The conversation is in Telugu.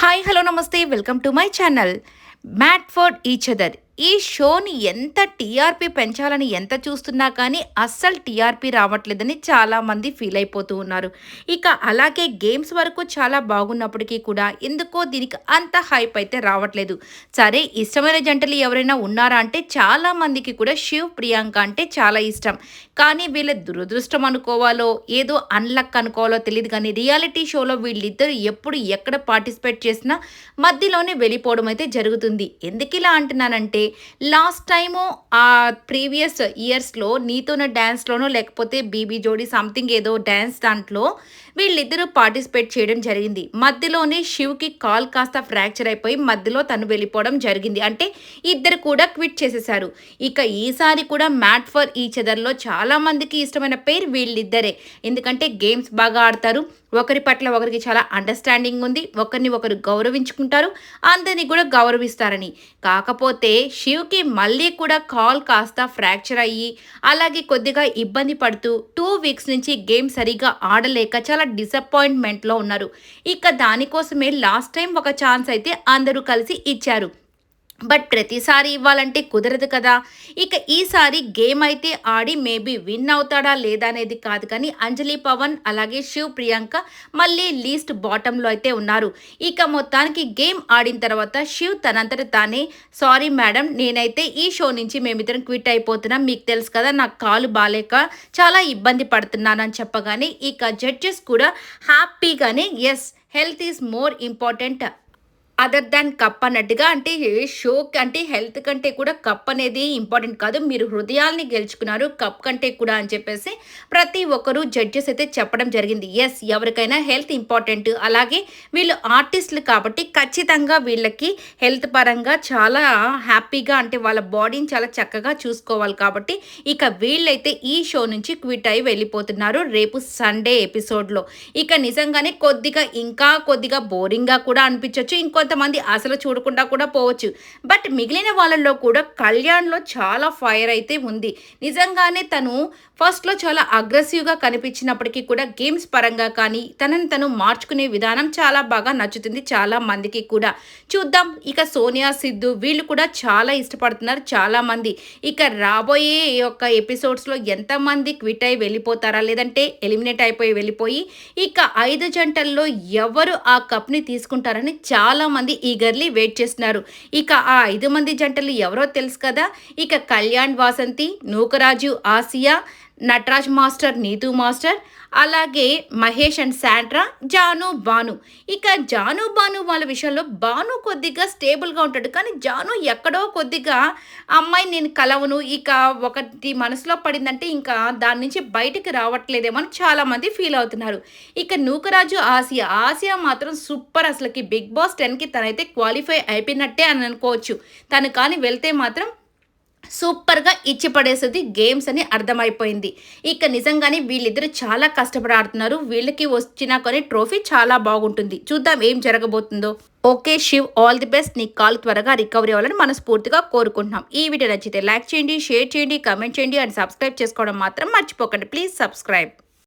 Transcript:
హాయ్ హలో నమస్తే welcome to my channel made for each other. ఈ షోని ఎంత టీఆర్పీ పెంచాలని ఎంత చూస్తున్నా కానీ అస్సలు టీఆర్పీ రావట్లేదని చాలామంది ఫీల్ అయిపోతూ ఉన్నారు. ఇక అలాగే గేమ్స్ వరకు చాలా బాగున్నప్పటికీ కూడా ఎందుకో దీనికి అంత హైప్ అయితే రావట్లేదు. సరే, ఇష్టమైన జంటలు ఎవరైనా ఉన్నారా అంటే చాలామందికి కూడా శివ్ ప్రియాంక అంటే చాలా ఇష్టం. కానీ వీళ్ళ దురదృష్టం అనుకోవాలో ఏదో అన్లక్ అనుకోవాలో తెలియదు, కానీ రియాలిటీ షోలో వీళ్ళిద్దరు ఎప్పుడు ఎక్కడ పార్టిసిపేట్ చేసినా మధ్యలోనే వెళ్ళిపోవడం అయితే జరుగుతుంది. ఎందుకు ఇలా అంటున్నానంటే, లాస్ట్ టైము ఆ ప్రీవియస్ ఇయర్స్లో నీతోన డ్యాన్స్లోనో లేకపోతే బీబీ జోడీ సంథింగ్ ఏదో డ్యాన్స్ దాంట్లో వీళ్ళిద్దరూ పార్టిసిపేట్ చేయడం జరిగింది. మధ్యలోనే శివ్కి కాల్ కాస్త ఫ్రాక్చర్ అయిపోయి మధ్యలో తను వెళ్ళిపోవడం జరిగింది. అంటే ఇద్దరు కూడా క్విట్ చేసేసారు. ఇక ఈసారి కూడా మ్యాట్ ఫర్ ఈచ్ అదర్లో చాలామందికి ఇష్టమైన పేరు వీళ్ళిద్దరే. ఎందుకంటే గేమ్స్ బాగా ఆడతారు, ఒకరి పట్ల ఒకరికి చాలా అండర్స్టాండింగ్ ఉంది, ఒకరిని ఒకరు గౌరవించుకుంటారు, అందరినీ కూడా గౌరవిస్తారని. కాకపోతే శివ్కి మళ్ళీ కూడా కాల్ కాస్త ఫ్రాక్చర్ అయ్యి అలాగే కొద్దిగా ఇబ్బంది పడుతూ 2 వీక్స్ నుంచి గేమ్ సరిగా ఆడలేక చాలా డిసప్పాయింట్మెంట్లో ఉన్నారు. ఇక దానికోసమే లాస్ట్ టైం ఒక ఛాన్స్ అయితే అందరూ కలిసి ఇచ్చారు. బట్ ప్రతిసారి ఇవ్వాలంటే కుదరదు కదా. ఇక ఈసారి గేమ్ అయితే ఆడి మేబీ విన్ అవుతాడా లేదా అనేది కాదు, కానీ అంజలి పవన్ అలాగే శివ్ ప్రియాంక మళ్ళీ లీస్ట్ బాటంలో అయితే ఉన్నారు. ఇక మొత్తానికి గేమ్ ఆడిన తర్వాత శివ్ తనంతట తానే సారీ మేడం, నేనైతే ఈ షో నుంచి మేమిద్దరం క్విట్ అయిపోతున్నాం, మీకు తెలుసు కదా నాకు కాలు బాలేక చాలా ఇబ్బంది పడుతున్నానని చెప్పగానే ఇక జడ్జెస్ కూడా హ్యాపీగానే yes, health is more important other than cup అన్నట్టుగా, అంటే షో అంటే హెల్త్ కంటే కూడా కప్ అనేది ఇంపార్టెంట్ కాదు, మీరు హృదయాల్ని గెలుచుకున్నారు కప్ కంటే కూడా అని చెప్పేసి ప్రతి ఒక్కరూ జడ్జెస్ అయితే చెప్పడం జరిగింది. ఎస్, ఎవరికైనా హెల్త్ ఇంపార్టెంట్. అలాగే వీళ్ళు ఆర్టిస్టులు కాబట్టి ఖచ్చితంగా వీళ్ళకి హెల్త్ పరంగా చాలా హ్యాపీగా అంటే వాళ్ళ బాడీని చాలా చక్కగా చూసుకోవాలి కాబట్టి ఇక వీళ్ళైతే ఈ షో నుంచి క్విట్ అయి వెళ్ళిపోతున్నారు రేపు సండే ఎపిసోడ్లో. ఇక నిజంగానే ఇంకా కొద్దిగా బోరింగ్గా కూడా అనిపించవచ్చు, కొంతమంది అసలు చూడకుండా కూడా పోవచ్చు. బట్ మిగిలిన వాళ్ళల్లో కూడా కళ్యాణ్లో చాలా ఫైర్ అయితే ఉంది. నిజంగానే తను ఫస్ట్లో చాలా అగ్రెసివ్గా కనిపించినప్పటికీ కూడా గేమ్స్ పరంగా కానీ తనని తను మార్చుకునే విధానం చాలా బాగా నచ్చుతుంది చాలా మందికి కూడా. చూద్దాం, ఇక సోనియా సిద్ధు వీళ్ళు కూడా చాలా ఇష్టపడుతున్నారు చాలామంది. ఇక రాబోయే యొక్క ఎపిసోడ్స్లో ఎంతమంది క్విట్ అయి వెళ్ళిపోతారా లేదంటే ఎలిమినేట్ అయిపోయి వెళ్ళిపోయి ఇక 5 జంటల్లో ఎవరు ఆ కప్ని తీసుకుంటారని చాలా మంది ఈగర్లీ వెయిట్ చేస్తున్నారు. ఇక ఆ 5 మంది జంటలు ఎవరో తెలుసు కదా. ఇక కళ్యాణ్ వాసంతి, నూకరాజు ఆసియా, నటరాజ్ మాస్టర్ నీతూ మాస్టర్, అలాగే మహేష్ అండ్ శాండ్రా, జాను బాను. ఇక జాను బాను వాళ్ళ విషయంలో బాను కొద్దిగా స్టేబుల్గా ఉంటాడు, కానీ జాను ఎక్కడో కొద్దిగా అమ్మాయి నేను కలవను, ఇక ఒకటి మనసులో పడిందంటే ఇంకా దాని నుంచి బయటికి రావట్లేదేమో అని చాలామంది ఫీల్ అవుతున్నారు. ఇక నూకరాజు ఆసియా మాత్రం సూపర్, అసలుకి బిగ్ బాస్ 10కి తనైతే క్వాలిఫై అయిపోయినట్టే అని అనుకోవచ్చు. తను కానీ వెళ్తే మాత్రం సూపర్గా ఇచ్చి పడేసేది గేమ్స్ అని అర్థమైపోయింది. ఇక నిజంగానే వీళ్ళిద్దరు చాలా కష్టపడి ఆడుతున్నారు, వీళ్ళకి వచ్చినా కానీ ట్రోఫీ చాలా బాగుంటుంది. చూద్దాం ఏం జరగబోతుందో. Okay Shiv, all the best, నీ కాల్ త్వరగా రికవరీ అవ్వాలని మనస్ఫూర్తిగా కోరుకుంటున్నాం. ఈ వీడియో నచ్చితే లైక్ చేయండి, షేర్ చేయండి, కామెంట్ చేయండి అండ్ సబ్స్క్రైబ్ చేసుకోవడం మాత్రం మర్చిపోకండి. Please subscribe.